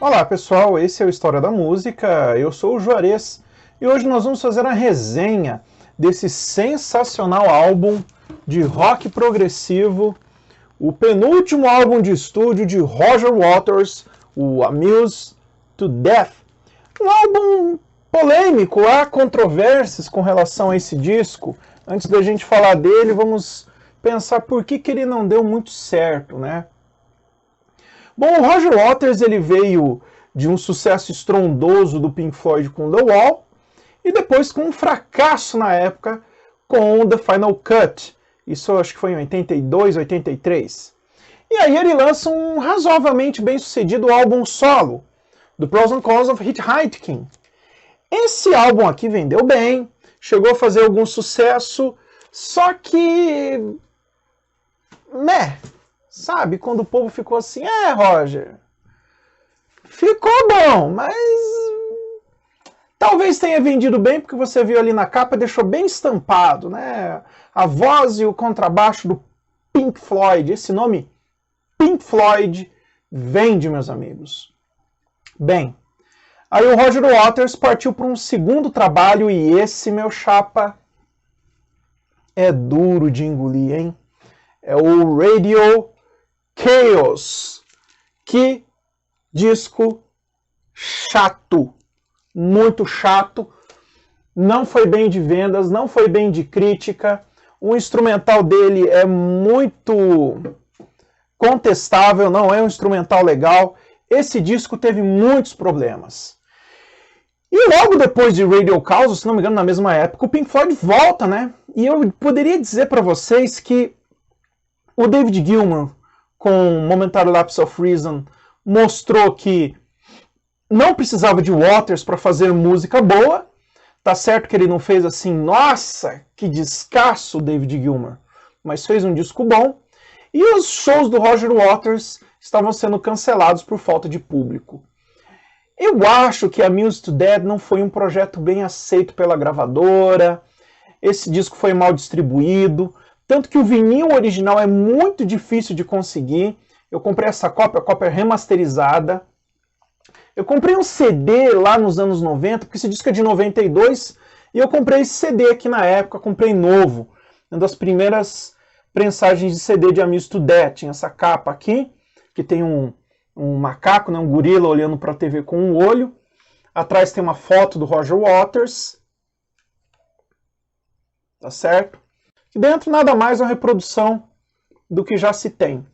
Olá pessoal, esse é o História da Música, eu sou o Juarez e hoje nós vamos fazer a resenha desse sensacional álbum de rock progressivo, o penúltimo álbum de estúdio de Roger Waters, o Amused to Death. Um álbum polêmico, há controvérsias com relação a esse disco. Antes da gente falar dele, vamos pensar por que ele não deu muito certo, né? Bom, o Roger Waters ele veio de um sucesso estrondoso do Pink Floyd com The Wall e depois com um fracasso na época com The Final Cut. Isso acho que foi em 82, 83. E aí ele lança um razoavelmente bem sucedido álbum solo, The Pros and Cons of Hitchhiking. Esse álbum aqui vendeu bem, chegou a fazer algum sucesso, só que... sabe, quando o povo ficou assim, Roger, ficou bom, mas talvez tenha vendido bem, porque você viu ali na capa, deixou bem estampado, né? A voz e o contrabaixo do Pink Floyd. Esse nome, Pink Floyd, vende, meus amigos. Bem, aí o Roger Waters partiu para um segundo trabalho, e esse, meu chapa, é duro de engolir, hein? É o Radio Chaos. Que disco chato, muito chato, não foi bem de vendas, não foi bem de crítica, o instrumental dele é muito contestável, não é um instrumental legal, esse disco teve muitos problemas. E logo depois de Radio Chaos, se não me engano na mesma época, o Pink Floyd volta, né? E eu poderia dizer para vocês que o David Gilmour, com Momentary Lapse of Reason, mostrou que não precisava de Waters para fazer música boa. Tá certo que ele não fez assim, nossa, que descasso, David Gilmour, mas fez um disco bom. E os shows do Roger Waters estavam sendo cancelados por falta de público. Eu acho que Amused to Death não foi um projeto bem aceito pela gravadora. Esse disco foi mal distribuído. Tanto que o vinil original é muito difícil de conseguir. Eu comprei essa cópia, a cópia é remasterizada. Eu comprei um CD lá nos anos 90, porque esse disco é de 92, e eu comprei esse CD aqui na época, comprei novo. Uma das primeiras prensagens de CD de Amused to Death. Tinha essa capa aqui, que tem um macaco, né, um gorila olhando para a TV com um olho. Atrás tem uma foto do Roger Waters. Tá certo? Que dentro nada mais é uma reprodução do que já se tem.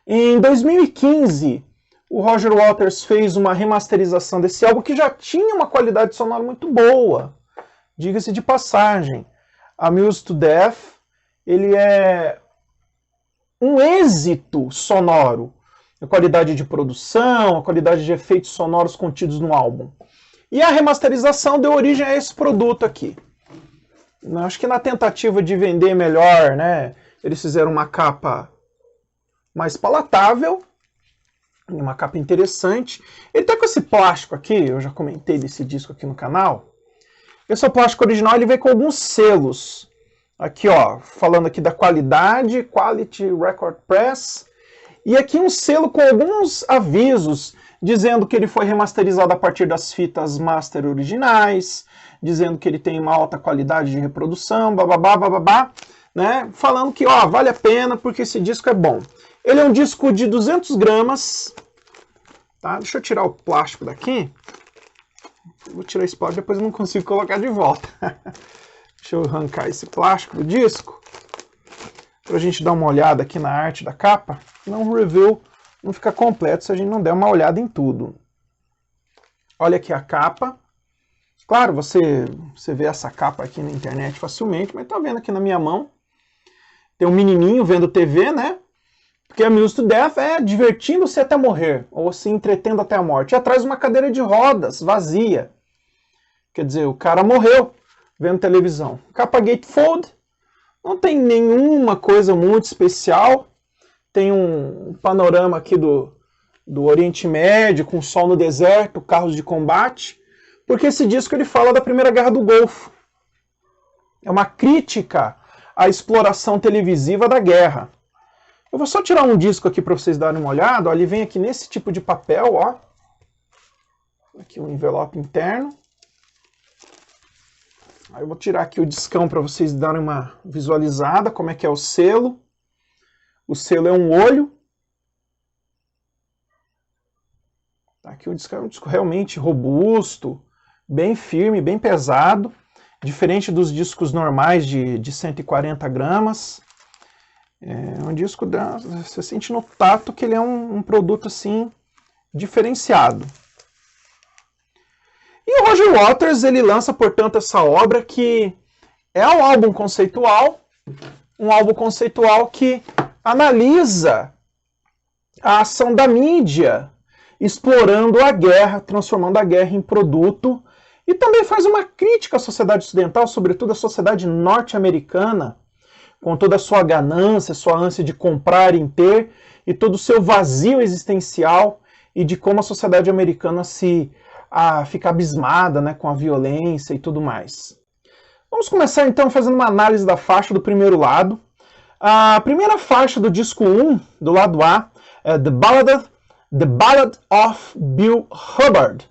Em 2015, o Roger Waters fez uma remasterização desse álbum que já tinha uma qualidade sonora muito boa. Diga-se de passagem. Amused to Death, ele é um êxito sonoro. A qualidade de produção, a qualidade de efeitos sonoros contidos no álbum. E a remasterização deu origem a esse produto aqui. Acho que na tentativa de vender melhor, né, eles fizeram uma capa mais palatável, uma capa interessante. Ele tá com esse plástico aqui, eu já comentei desse disco aqui no canal. Esse é o plástico original, ele vem com alguns selos. Aqui, ó, falando aqui da qualidade, Quality Record Press. E aqui um selo com alguns avisos, dizendo que ele foi remasterizado a partir das fitas master originais, dizendo que ele tem uma alta qualidade de reprodução, bababá, né? Falando que, ó, vale a pena porque esse disco é bom. Ele é um disco de 200 gramas, tá? Deixa eu tirar o plástico daqui. Vou tirar esse plástico, depois eu não consigo colocar de volta. Deixa eu arrancar esse plástico do disco, pra gente dar uma olhada aqui na arte da capa. Não, o review não fica completo se a gente não der uma olhada em tudo. Olha aqui a capa. Claro, você vê essa capa aqui na internet facilmente, mas tá vendo aqui na minha mão. Tem um menininho vendo TV, né? Porque Amused to Death é divertindo-se até morrer, ou se entretendo até a morte. E atrás uma cadeira de rodas, vazia. Quer dizer, o cara morreu vendo televisão. Capa gatefold, não tem nenhuma coisa muito especial. Tem um panorama aqui do Oriente Médio, com sol no deserto, carros de combate. Porque esse disco ele fala da Primeira Guerra do Golfo. É uma crítica à exploração televisiva da guerra. Eu vou só tirar um disco aqui para vocês darem uma olhada. Ó, ele vem aqui nesse tipo de papel, ó. Aqui um envelope interno. Aí eu vou tirar aqui o discão para vocês darem uma visualizada como é que é o selo. O selo é um olho. Aqui o disco é um disco realmente robusto, bem firme, bem pesado. Diferente dos discos normais de 140 gramas. É um disco, você sente no tato que ele é um produto assim diferenciado. E o Roger Waters, ele lança, portanto, essa obra que é um álbum conceitual que analisa a ação da mídia, explorando a guerra, transformando a guerra em produto, e também faz uma crítica à sociedade ocidental, sobretudo à sociedade norte-americana, com toda a sua ganância, sua ânsia de comprar e ter, e todo o seu vazio existencial, e de como a sociedade americana fica abismada, né, com a violência e tudo mais. Vamos começar então fazendo uma análise da faixa do primeiro lado. A primeira faixa do disco 1, do lado A, é The Ballad of Bill Hubbard,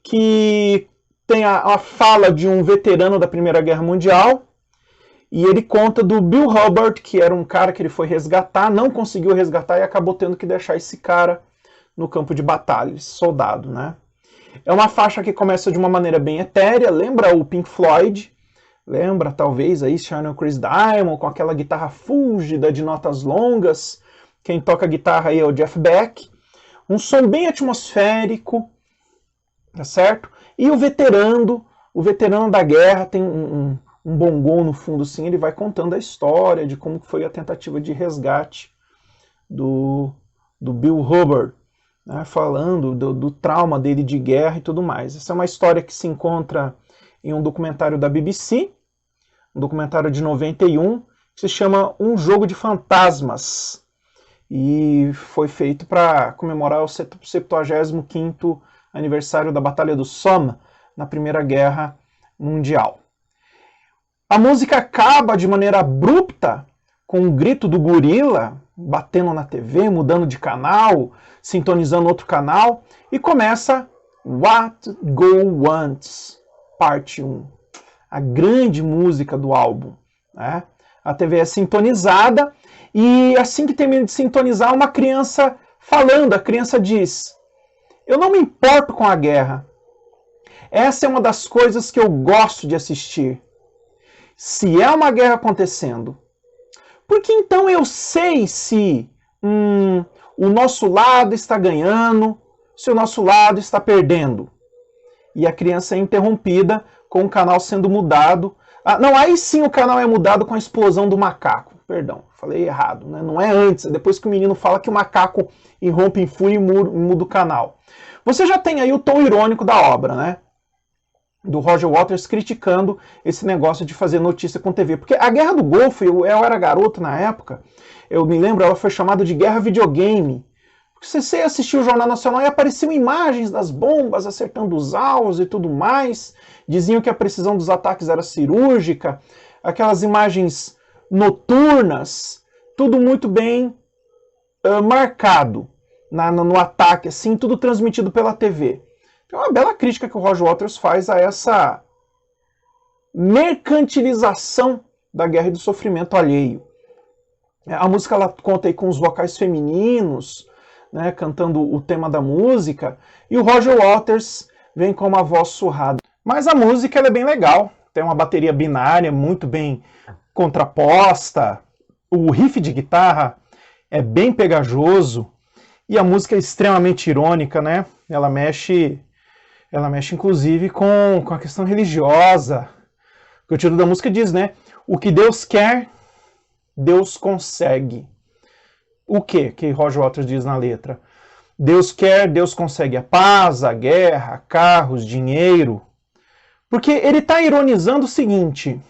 que tem a fala de um veterano da Primeira Guerra Mundial, e ele conta do Bill Hubbard, que era um cara que ele foi resgatar, não conseguiu resgatar e acabou tendo que deixar esse cara no campo de batalha, esse soldado, né? É uma faixa que começa de uma maneira bem etérea, lembra o Pink Floyd, lembra talvez aí Shine on Chris Diamond, com aquela guitarra fúlgida de notas longas. Quem toca guitarra aí é o Jeff Beck. Um som bem atmosférico, tá certo? E o veterano da guerra, tem um bongô no fundo, sim, ele vai contando a história de como foi a tentativa de resgate do Bill Hubbard, né, falando do trauma dele de guerra e tudo mais. Essa é uma história que se encontra em um documentário da BBC, um documentário de 91, que se chama Um Jogo de Fantasmas, e foi feito para comemorar o 75º aniversário da Batalha do Somme, na Primeira Guerra Mundial. A música acaba de maneira abrupta, com um grito do gorila, batendo na TV, mudando de canal, sintonizando outro canal, e começa What Go Wants, parte 1, a grande música do álbum, né? A TV é sintonizada, e assim que termina de sintonizar, uma criança falando, a criança diz: eu não me importo com a guerra. Essa é uma das coisas que eu gosto de assistir. Se é uma guerra acontecendo, porque então eu sei se o nosso lado está ganhando, se o nosso lado está perdendo. E a criança é interrompida com o canal sendo mudado. Não, aí sim o canal é mudado com a explosão do macaco. Perdão, falei errado, né? Não é antes, é depois que o menino fala que o macaco irrompe em fúria e muda o canal. Você já tem aí o tom irônico da obra, né? Do Roger Waters criticando esse negócio de fazer notícia com TV. Porque a Guerra do Golfo, eu era garoto na época, eu me lembro, ela foi chamada de Guerra Videogame. Porque você assistiu o Jornal Nacional e apareciam imagens das bombas acertando os alvos e tudo mais. Diziam que a precisão dos ataques era cirúrgica. Aquelas imagens noturnas, tudo muito bem marcado no ataque, assim, tudo transmitido pela TV. É uma bela crítica que o Roger Waters faz a essa mercantilização da guerra e do sofrimento alheio. A música ela conta aí com os vocais femininos, né, cantando o tema da música, e o Roger Waters vem com uma voz surrada. Mas a música ela é bem legal, tem uma bateria binária muito bem contraposta, o riff de guitarra é bem pegajoso, e a música é extremamente irônica, né? Ela mexe inclusive com a questão religiosa. O título da música diz, né? O que Deus quer, Deus consegue. O que Roger Waters diz na letra? Deus quer, Deus consegue a paz, a guerra, carros, dinheiro. Porque ele está ironizando o seguinte: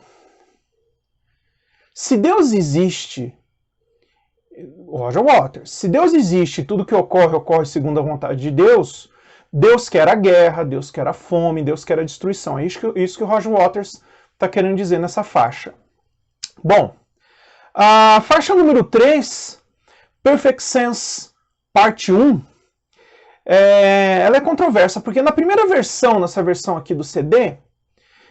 se Deus existe, Roger Waters, se Deus existe, tudo que ocorre segundo a vontade de Deus, Deus quer a guerra, Deus quer a fome, Deus quer a destruição. É isso que o Roger Waters está querendo dizer nessa faixa. Bom, a faixa número 3 Perfect Sense Parte 1, ela é controversa, porque na primeira versão, nessa versão aqui do CD,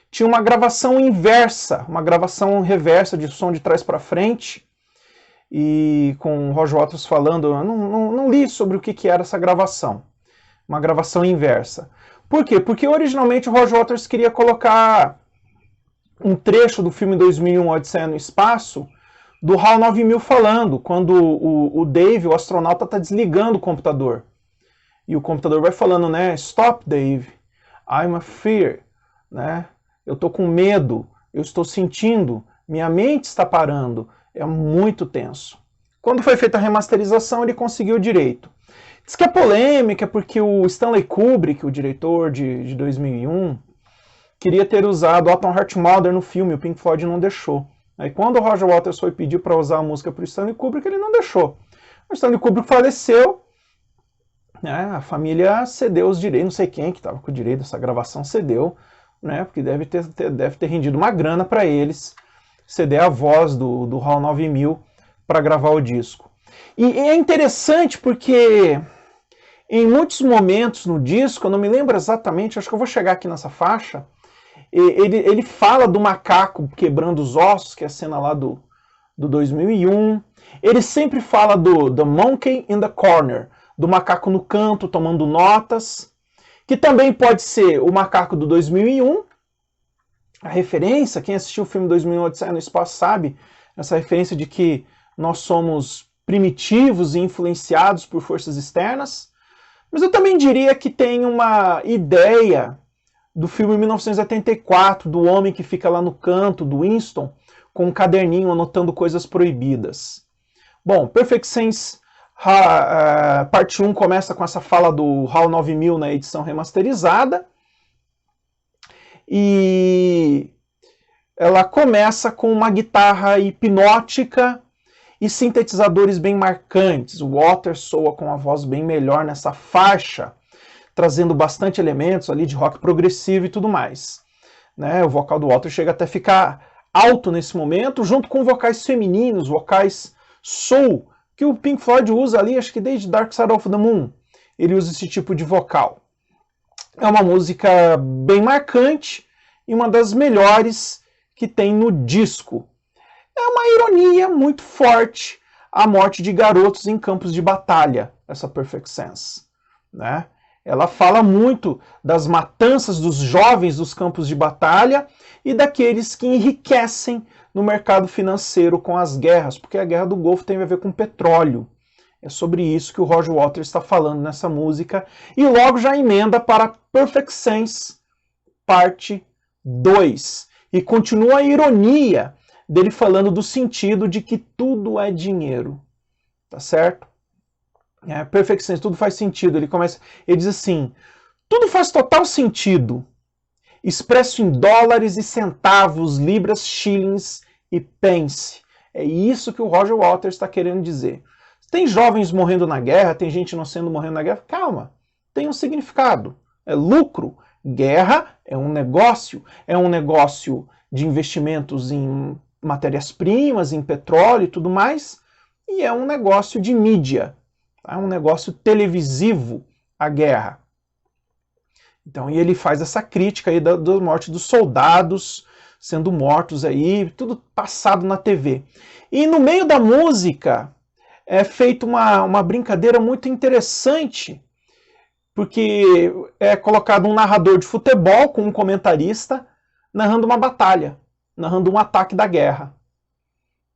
tinha uma gravação inversa, uma gravação reversa de som de trás para frente, e com o Roger Waters falando, eu não li sobre o que era essa gravação, uma gravação inversa. Por quê? Porque originalmente o Roger Waters queria colocar um trecho do filme 2001, Odisseia no Espaço, do HAL 9000 falando, quando o Dave, o astronauta, está desligando o computador. E o computador vai falando, né? Stop, Dave. I'm afraid. Né? Eu estou com medo. Eu estou sentindo. Minha mente está parando. É muito tenso. Quando foi feita a remasterização, ele conseguiu direito. Diz que é polêmica porque o Stanley Kubrick, o diretor de 2001, queria ter usado Autumn Heart Mother no filme. O Pink Floyd não deixou. Aí quando o Roger Waters foi pedir para usar a música para o Stanley Kubrick, ele não deixou. O Stanley Kubrick faleceu, né, a família cedeu os direitos, não sei quem que estava com o direito dessa gravação cedeu, né, porque deve ter rendido uma grana para eles ceder a voz do HAL 9000 para gravar o disco. E é interessante porque em muitos momentos no disco, eu não me lembro exatamente, acho que eu vou chegar aqui nessa faixa, ele fala do macaco quebrando os ossos, que é a cena lá do 2001. Ele sempre fala do The Monkey in the Corner, do macaco no canto tomando notas, que também pode ser o macaco do 2001. A referência, quem assistiu o filme 2001 Odisseia no Espaço sabe, essa referência de que nós somos primitivos e influenciados por forças externas. Mas eu também diria que tem uma ideia do filme 1984, do homem que fica lá no canto, do Winston, com um caderninho anotando coisas proibidas. Bom, Perfect Sense Parte 1 começa com essa fala do HAL 9000 na edição remasterizada. E ela começa com uma guitarra hipnótica e sintetizadores bem marcantes. O Waters soa com a voz bem melhor nessa faixa, trazendo bastante elementos ali de rock progressivo e tudo mais. Né? O vocal do Waters chega até a ficar alto nesse momento, junto com vocais femininos, vocais soul, que o Pink Floyd usa ali, acho que desde Dark Side of the Moon, ele usa esse tipo de vocal. É uma música bem marcante e uma das melhores que tem no disco. É uma ironia muito forte a morte de garotos em campos de batalha, essa Perfect Sense. Né? Ela fala muito das matanças dos jovens dos campos de batalha e daqueles que enriquecem no mercado financeiro com as guerras, porque a Guerra do Golfo tem a ver com petróleo. É sobre isso que o Roger Waters está falando nessa música. E logo já emenda para Perfect Sense, parte 2. E continua a ironia dele falando do sentido de que tudo é dinheiro. Tá certo? Perfect Sense, tudo faz sentido. Ele diz assim, tudo faz total sentido. Expresso em dólares e centavos, libras, shillings e pence. É isso que o Roger Waters está querendo dizer. Tem jovens morrendo na guerra, tem gente inocente morrendo na guerra. Calma, tem um significado. É lucro. Guerra é um negócio de investimentos em matérias-primas, em petróleo e tudo mais, e é um negócio de mídia. É um negócio televisivo, a guerra. Então, e ele faz essa crítica aí da morte dos soldados sendo mortos aí, tudo passado na TV. E no meio da música é feita uma brincadeira muito interessante, porque é colocado um narrador de futebol com um comentarista narrando uma batalha, narrando um ataque da guerra.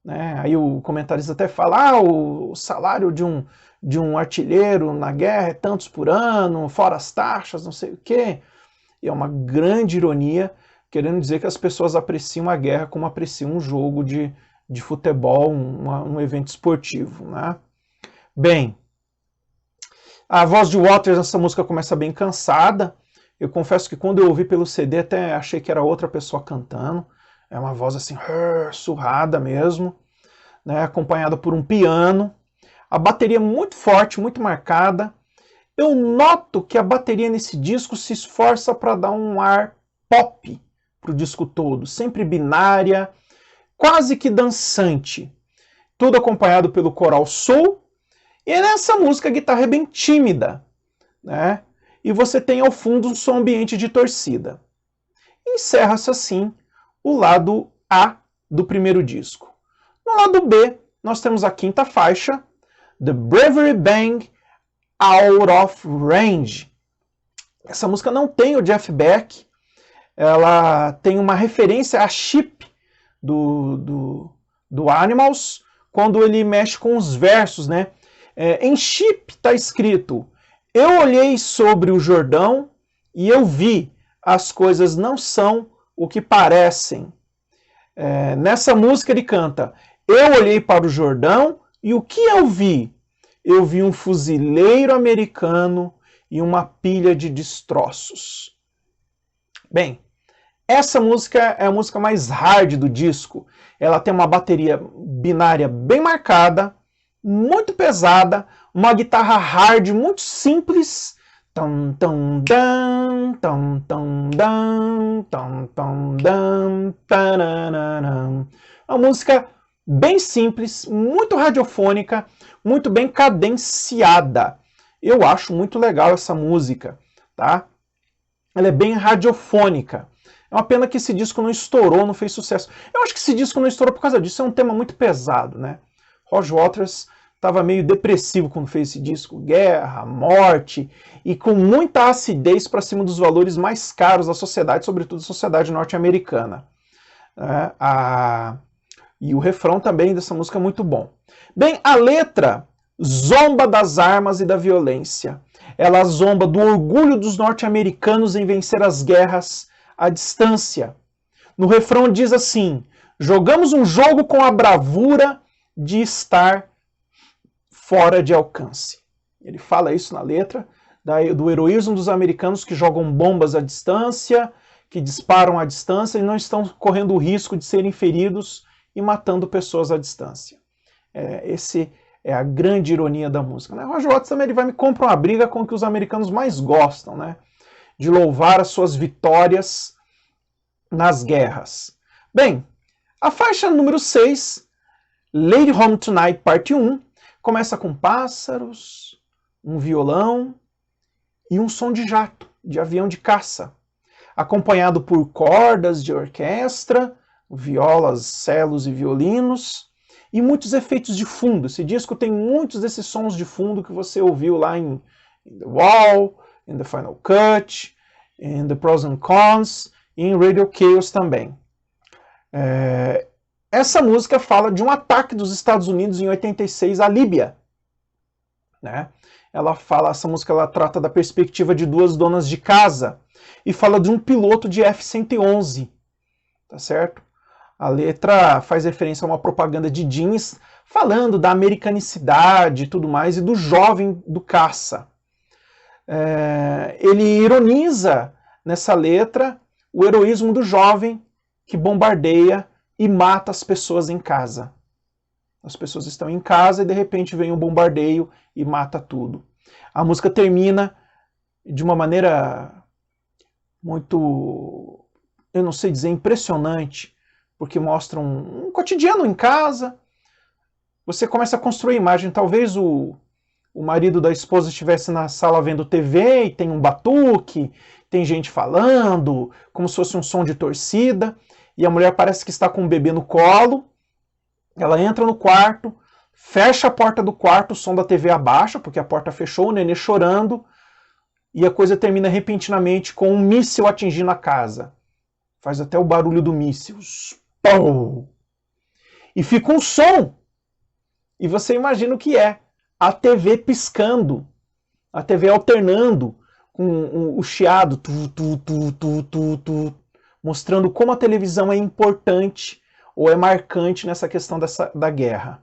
Né? Aí o comentarista até fala, o salário de um artilheiro na guerra é tantos por ano, fora as taxas, não sei o quê. E é uma grande ironia, querendo dizer que as pessoas apreciam a guerra como apreciam um jogo de futebol, um evento esportivo. Né? Bem, a voz de Waters nessa música começa bem cansada. Eu confesso que quando eu ouvi pelo CD até achei que era outra pessoa cantando. É uma voz assim, surrada mesmo, né, acompanhada por um piano. A bateria muito forte, muito marcada. Eu noto que a bateria nesse disco se esforça para dar um ar pop para o disco todo, sempre binária, quase que dançante. Tudo acompanhado pelo coral soul E nessa música a guitarra é bem tímida, né? E você tem ao fundo um som ambiente de torcida. Encerra-se assim o lado A do primeiro disco. No lado B, nós temos a quinta faixa, The Bravery Bang Out of Range. Essa música não tem o Jeff Beck, ela tem uma referência a Chip do Animals, quando ele mexe com os versos, né? Em Chip está escrito: eu olhei sobre o Jordão e eu vi, as coisas não são o que parecem. Nessa música ele canta: eu olhei para o Jordão e o que eu vi? Eu vi um fuzileiro americano e uma pilha de destroços. Bem, essa música é a música mais hard do disco. Ela tem uma bateria binária bem marcada, muito pesada, uma guitarra hard muito simples. Uma música bem simples, muito radiofônica, muito bem cadenciada. Eu acho muito legal essa música, tá? Ela é bem radiofônica. É uma pena que esse disco não estourou, não fez sucesso. Eu acho que esse disco não estourou por causa disso. É um tema muito pesado, né? Roger Waters estava meio depressivo quando fez esse disco. Guerra, morte, e com muita acidez para cima dos valores mais caros da sociedade, sobretudo a sociedade norte-americana. E o refrão também dessa música é muito bom. Bem, a letra zomba das armas e da violência. Ela zomba do orgulho dos norte-americanos em vencer as guerras à distância. No refrão diz assim: jogamos um jogo com a bravura de estar fora de alcance. Ele fala isso na letra, do heroísmo dos americanos que jogam bombas à distância, que disparam à distância e não estão correndo o risco de serem feridos e matando pessoas à distância. Esse é a grande ironia da música, né? Roger Waters também ele vai me comprar uma briga com o que os americanos mais gostam, né? De louvar as suas vitórias nas guerras. Bem, a faixa número 6, Lady Home Tonight, parte 1, começa com pássaros, um violão e um som de jato, de avião de caça, acompanhado por cordas de orquestra, violas, celos e violinos, e muitos efeitos de fundo. Esse disco tem muitos desses sons de fundo que você ouviu lá em The Wall, in The Final Cut, in The Pros and Cons, e em Radio Chaos também. Essa música fala de um ataque dos Estados Unidos em 86 à Líbia, né? Essa música ela trata da perspectiva de duas donas de casa e fala de um piloto de F-111, tá certo? A letra faz referência a uma propaganda de jeans falando da americanicidade e tudo mais e do jovem do caça. Ele ironiza nessa letra o heroísmo do jovem que bombardeia e mata as pessoas em casa. As pessoas estão em casa e de repente vem um bombardeio e mata tudo. A música termina de uma maneira muito, eu não sei dizer, impressionante, porque mostra um cotidiano em casa. Você começa a construir imagem. Talvez o marido da esposa estivesse na sala vendo TV e tem um batuque, tem gente falando, como se fosse um som de torcida, e a mulher parece que está com um bebê no colo. Ela entra no quarto, fecha a porta do quarto, o som da TV abaixa, porque a porta fechou, o nenê chorando, e a coisa termina repentinamente com um míssil atingindo a casa. Faz até o barulho do míssil. Pum! E fica um som. E você imagina o que é. A TV piscando, a TV alternando com o chiado, mostrando como a televisão é importante ou é marcante nessa questão da guerra.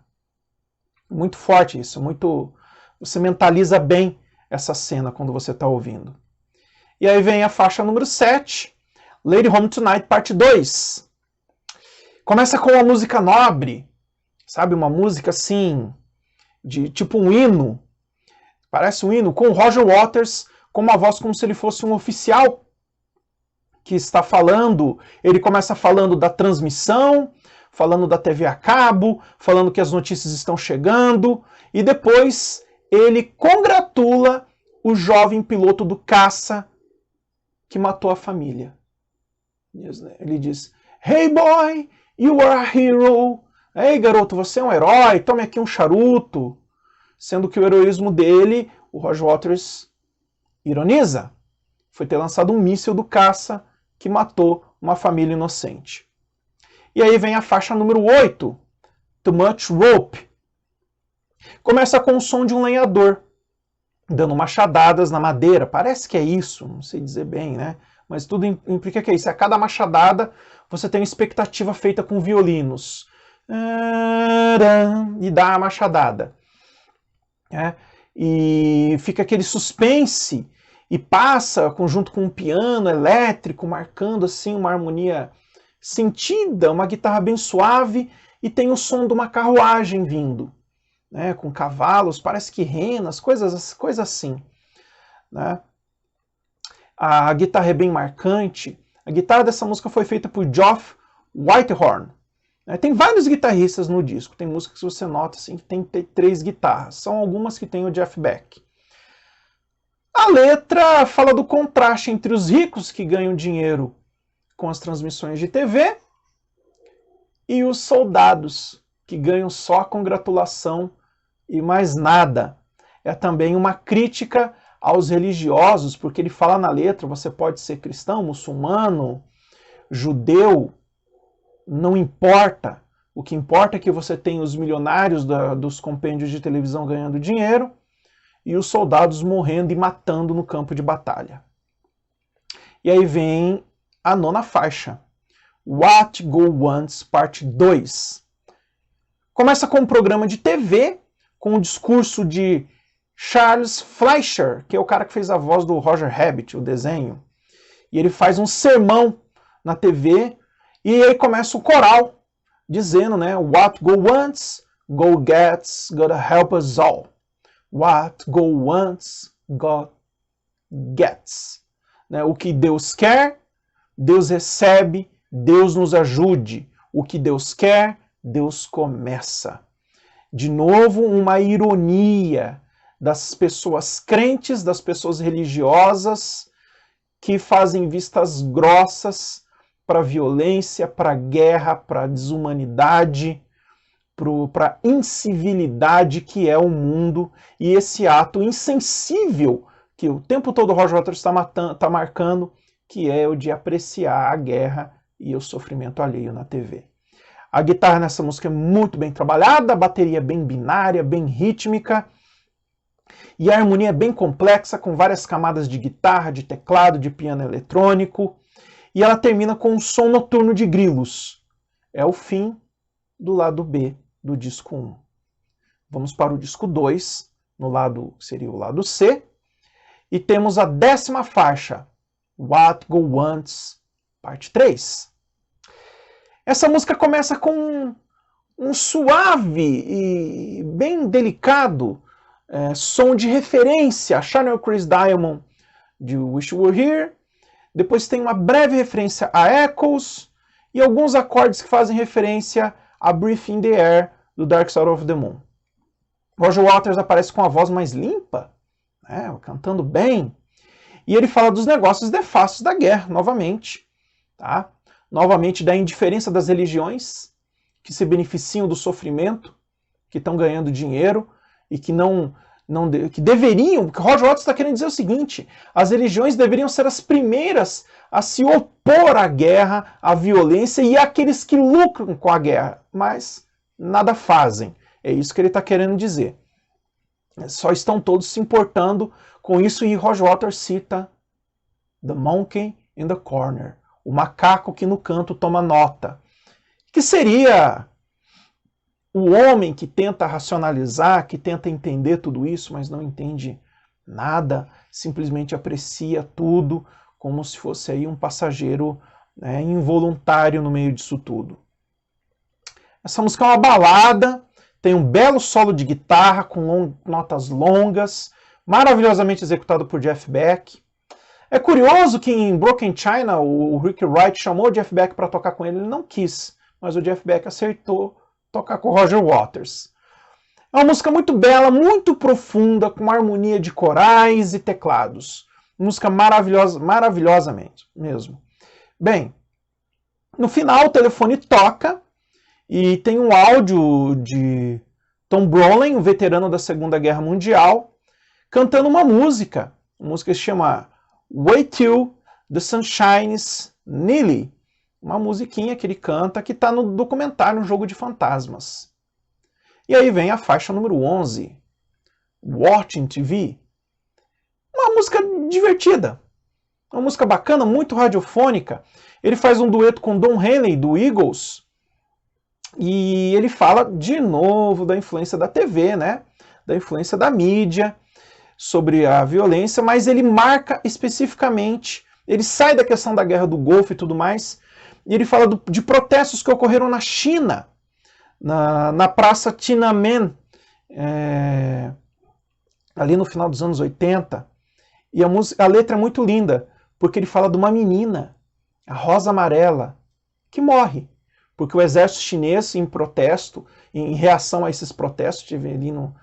Muito forte isso, você mentaliza bem essa cena quando você está ouvindo. E aí vem a faixa número 7, Lady Home Tonight, parte 2. Começa com uma música nobre, sabe? Uma música assim, de tipo um hino. Parece um hino, com o Roger Waters com uma voz como se ele fosse um oficial que está falando. Ele começa falando da transmissão, falando da TV a cabo, falando que as notícias estão chegando, e depois ele congratula o jovem piloto do caça que matou a família. Ele diz, "Hey boy, you are a hero." Ei garoto, você é um herói, tome aqui um charuto. Sendo que o heroísmo dele, o Roger Waters ironiza. Foi ter lançado um míssil do caça que matou uma família inocente. E aí vem a faixa número 8, Too Much Rope. Começa com o som de um lenhador, dando machadadas na madeira. Parece que é isso, não sei dizer bem, né? Mas tudo implica que é isso. A cada machadada você tem uma expectativa feita com violinos. E dá a machadada. E fica aquele suspense e passa junto com um piano elétrico, marcando assim uma harmonia sentida, uma guitarra bem suave, e tem o som de uma carruagem vindo, né, com cavalos, parece que renas, coisas assim. Né? A guitarra é bem marcante. A guitarra dessa música foi feita por Geoff Whitehorn. Tem vários guitarristas no disco. Tem músicas que você nota assim, que tem 3 guitarras. São algumas que tem o Jeff Beck. A letra fala do contraste entre os ricos que ganham dinheiro com as transmissões de TV e os soldados que ganham só a congratulação e mais nada. É também uma crítica aos religiosos, porque ele fala na letra, você pode ser cristão, muçulmano, judeu, não importa. O que importa é que você tem os milionários dos compêndios de televisão ganhando dinheiro e os soldados morrendo e matando no campo de batalha. E aí vem a 9ª faixa, What Go Wants, parte 2. Começa com um programa de TV, com o discurso de Charles Fleischer, que é o cara que fez a voz do Roger Rabbit, o desenho. E ele faz um sermão na TV, e aí começa o coral, dizendo, né, What go wants, go gets, gotta help us all. What go wants, God gets. Né, o que Deus quer, Deus recebe, Deus nos ajude. O que Deus quer, Deus começa. De novo, uma ironia das pessoas crentes, das pessoas religiosas, que fazem vistas grossas para a violência, para a guerra, para a desumanidade, para a incivilidade que é o mundo, e esse ato insensível que o tempo todo o Roger Waters está marcando, que é o de apreciar a guerra e o sofrimento alheio na TV. A guitarra nessa música é muito bem trabalhada, a bateria é bem binária, bem rítmica, e a harmonia é bem complexa, com várias camadas de guitarra, de teclado, de piano eletrônico, e ela termina com um som noturno de grilos. É o fim do lado B do disco 1. Vamos para o disco 2, no lado, seria o lado C, e temos a 10ª faixa, What Go Wants, parte 3. Essa música começa com um suave e bem delicado som de referência a Channel Chris Diamond de Wish You Were Here. Depois tem uma breve referência a Echoes e alguns acordes que fazem referência a Breathe in the Air do Dark Side of the Moon. Roger Waters aparece com a voz mais limpa, né, cantando bem, e ele fala dos negócios nefastos da guerra, novamente. Tá? Novamente da indiferença das religiões, que se beneficiam do sofrimento, que estão ganhando dinheiro, e que que deveriam, que Roger Waters está querendo dizer o seguinte, as religiões deveriam ser as primeiras a se opor à guerra, à violência e àqueles que lucram com a guerra, mas nada fazem. É isso que ele está querendo dizer. Só estão todos se importando com isso, e Roger Waters cita The Monkey in the Corner, o macaco que no canto toma nota, que seria o homem que tenta racionalizar, que tenta entender tudo isso, mas não entende nada, simplesmente aprecia tudo como se fosse aí um passageiro, né, involuntário no meio disso tudo. Essa música é uma balada, tem um belo solo de guitarra com notas longas, maravilhosamente executado por Jeff Beck. É curioso que em Broken China o Rick Wright chamou o Jeff Beck para tocar com ele, ele não quis, mas o Jeff Beck aceitou tocar com o Roger Waters. É uma música muito bela, muito profunda, com harmonia de corais e teclados. Música maravilhosa, maravilhosamente mesmo. Bem, no final o telefone toca e tem um áudio de Tom Brolin, um veterano da Segunda Guerra Mundial, cantando uma música que se chama Wait Till the Sun Shines Nearly, uma musiquinha que ele canta que está no documentário Um Jogo de Fantasmas. E aí vem a faixa número 11, Watching TV, uma música divertida, uma música bacana, muito radiofônica. Ele faz um dueto com Don Henley, do Eagles, e ele fala de novo da influência da TV, né? Da influência da mídia sobre a violência, mas ele marca especificamente, ele sai da questão da Guerra do Golfo e tudo mais, e ele fala de protestos que ocorreram na China, na Praça Tiananmen, ali no final dos anos 80, e a letra é muito linda, porque ele fala de uma menina, a Rosa Amarela, que morre, porque o exército chinês, em protesto, em reação a esses protestos, tive ali no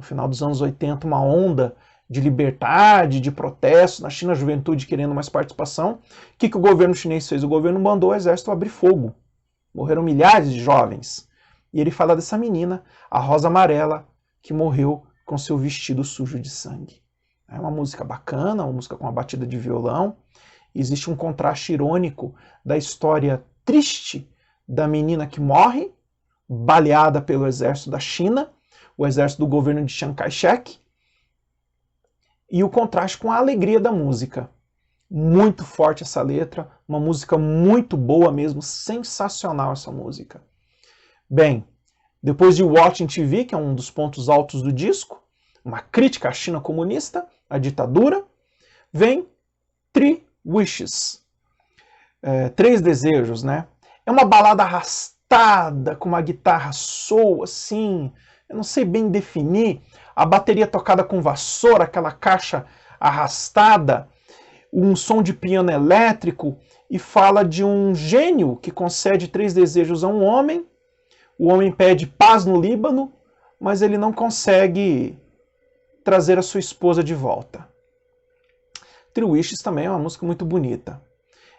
final dos anos 80 uma onda de liberdade, de protesto na China, a juventude querendo mais participação. O que o governo chinês fez? O governo mandou o exército abrir fogo. Morreram milhares de jovens. E ele fala dessa menina, a Rosa Amarela, que morreu com seu vestido sujo de sangue. É uma música bacana, uma música com uma batida de violão. Existe um contraste irônico da história triste da menina que morre, baleada pelo exército da China, o exército do governo de Chiang Kai-shek, e o contraste com a alegria da música. Muito forte essa letra, uma música muito boa mesmo, sensacional essa música. Bem, depois de Watching TV, que é um dos pontos altos do disco, uma crítica à China comunista, à ditadura, vem Three Wishes, 3 desejos, né? É uma balada arrastada, com uma guitarra soul, assim, eu não sei bem definir, a bateria tocada com vassoura, aquela caixa arrastada, um som de piano elétrico, e fala de um gênio que concede 3 desejos a um homem. O homem pede paz no Líbano, mas ele não consegue trazer a sua esposa de volta. Three Wishes também é uma música muito bonita.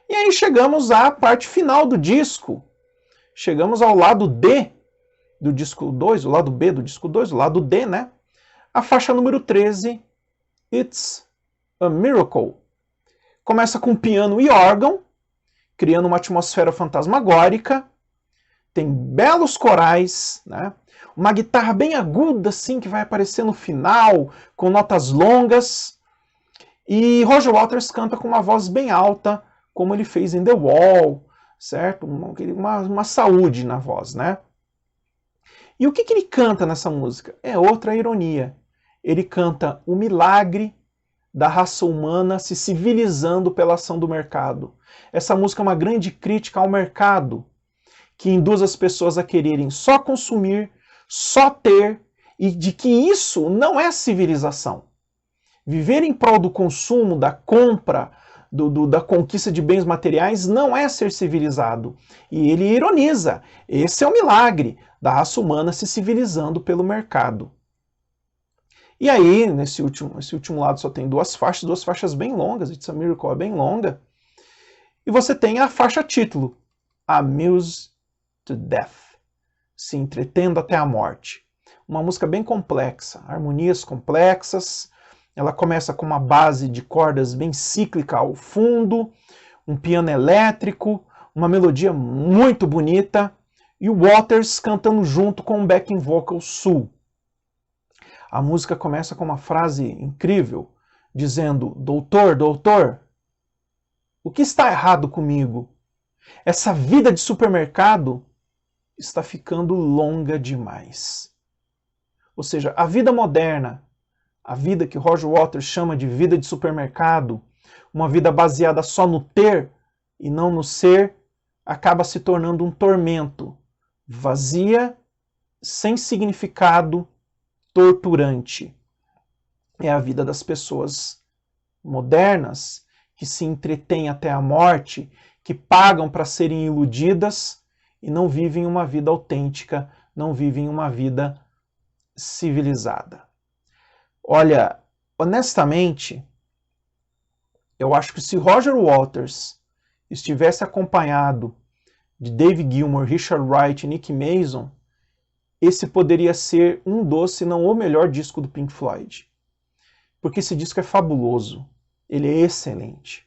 E aí chegamos à parte final do disco. Chegamos ao lado D do disco 2, o lado B do disco 2, o lado D, né? A faixa número 13, It's a Miracle. Começa com piano e órgão, criando uma atmosfera fantasmagórica. Tem belos corais, né? Uma guitarra bem aguda, assim, que vai aparecer no final, com notas longas. E Roger Waters canta com uma voz bem alta, como ele fez em The Wall, certo? Uma saúde na voz, né? E o que ele canta nessa música? É outra ironia. Ele canta o milagre da raça humana se civilizando pela ação do mercado. Essa música é uma grande crítica ao mercado, que induz as pessoas a quererem só consumir, só ter, e de que isso não é civilização. Viver em prol do consumo, da compra, da conquista de bens materiais não é ser civilizado. E ele ironiza, esse é o milagre da raça humana se civilizando pelo mercado. E aí, nesse último lado só tem 2 faixas bem longas, It's a Miracle é bem longa, e você tem a faixa título, Amused to Death, se entretendo até a morte. Uma música bem complexa, harmonias complexas. Ela começa com uma base de cordas bem cíclica ao fundo, um piano elétrico, uma melodia muito bonita, e o Waters cantando junto com um backing vocal soul. A música começa com uma frase incrível, dizendo: Doutor, doutor, o que está errado comigo? Essa vida de supermercado está ficando longa demais. Ou seja, a vida moderna, a vida que Roger Waters chama de vida de supermercado, uma vida baseada só no ter e não no ser, acaba se tornando um tormento, vazia, sem significado, torturante. É a vida das pessoas modernas que se entretêm até a morte, que pagam para serem iludidas e não vivem uma vida autêntica, não vivem uma vida civilizada. Olha, honestamente, eu acho que se Roger Waters estivesse acompanhado de Dave Gilmour, Richard Wright e Nick Mason, esse poderia ser um dos, se não o melhor disco do Pink Floyd. Porque esse disco é fabuloso, ele é excelente.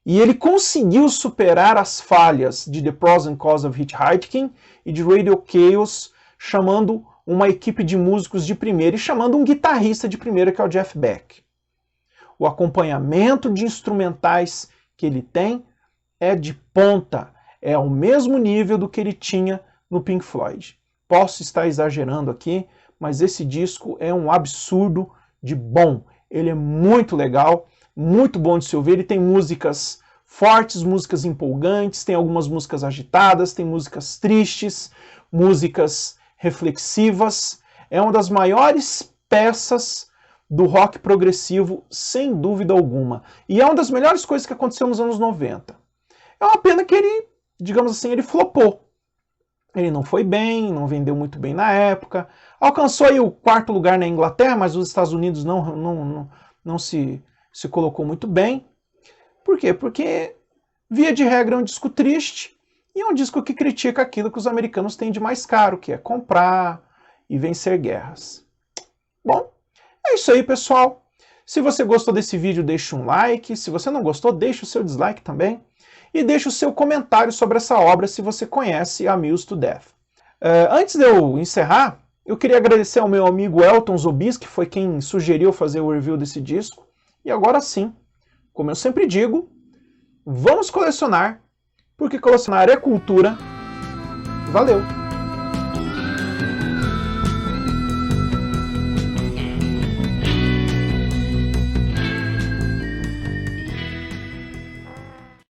E ele conseguiu superar as falhas de The Pros and Cons of Hitchhiking e de Radio Chaos, chamando uma equipe de músicos de primeira e chamando um guitarrista de primeira, que é o Jeff Beck. O acompanhamento de instrumentais que ele tem é de ponta, é ao mesmo nível do que ele tinha no Pink Floyd. Posso estar exagerando aqui, mas esse disco é um absurdo de bom. Ele é muito legal, muito bom de se ouvir. Ele tem músicas fortes, músicas empolgantes, tem algumas músicas agitadas, tem músicas tristes, músicas reflexivas. É uma das maiores peças do rock progressivo, sem dúvida alguma. E é uma das melhores coisas que aconteceu nos anos 90. É uma pena que ele, digamos assim, ele flopou. Ele não foi bem, não vendeu muito bem na época. Alcançou aí o 4º lugar na Inglaterra, mas os Estados Unidos não se colocou muito bem. Por quê? Porque, via de regra, é um disco triste e é um disco que critica aquilo que os americanos têm de mais caro, que é comprar e vencer guerras. Bom, é isso aí, pessoal. Se você gostou desse vídeo, deixe um like. Se você não gostou, deixe o seu dislike também. E deixe o seu comentário sobre essa obra se você conhece Amused to Death. Antes de eu encerrar, eu queria agradecer ao meu amigo Elton Zobis, que foi quem sugeriu fazer o review desse disco. E agora sim, como eu sempre digo, vamos colecionar, porque colecionar é cultura. Valeu!